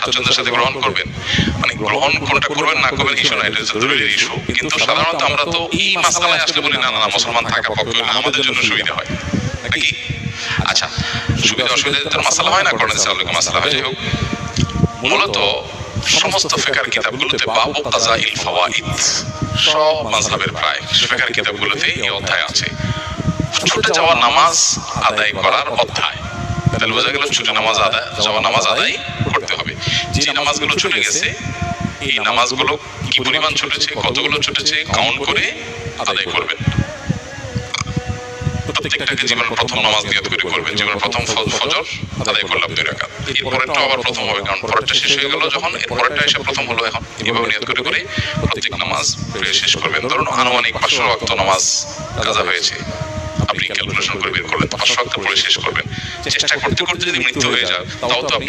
স্বাচ্ছন্দ্যের সাথে গ্রহণ করবেন। মানে গ্রহণ কোনটা করবেন না করবেন ইস্যু না, এটা হচ্ছে দলিলের ইস্যু। কিন্তু সাধারণত আমরা তো এই মাসালায় আসলে বলি না না মুসলমান থাকা পক্ষে হলে আমাদের জন্য সুবিধা হয় নাকি। আচ্ছা, সুবিধা অসুবিধার মাসালা হয় না, কোরআন হাদিসের মাসালা হয়। যাই হোক, মূলত সমস্ত ফিকহের কিতাবগুলোতে বাবু কাযাইল ফাওয়াইদ, সব মাযহাবের প্রায় ফিকহের কিতাবগুলোতে এই অধ্যায় আছে, ছুটে যাওয়া নামাজ আদায় করার অধ্যায়। তাহলে বোঝা গেল ছুটে নামাজ আদায় যাওয়া নামাজ আদায় করতে হবে। যে নামাজগুলো ছুটে গেছে এই নামাজগুলো কি পরিমাণ ছুটেছে, কতগুলো ছুটেছে কাউন্ট করে আদায় করবেন। প্রত্যেকটাকে জীবনের প্রথম নামাজ নিয়ত করে করবেন। জীবনের প্রথম ফজর আদায় করলাম 2 রাকাত, এরপরেরটা আবার প্রথম হবে, কারণ পরেরটা শেষ হয়ে গেল যখন, এরপরেরটা এসে প্রথম হলো। এখন এভাবে নিয়ত করে করে প্রত্যেক নামাজ শেষ করবেন। ধরুন আনুমানিক 500 ওয়াক্ত নামাজ কাজা হয়েছে, আপনি ক্যালকুলেশন করে বের করলেন 500 ওয়াক্ত পড়ে শেষ করবেন। চেষ্টা করতে করতে যদি মৃত্যু হয়ে যায় তাও তো আপনি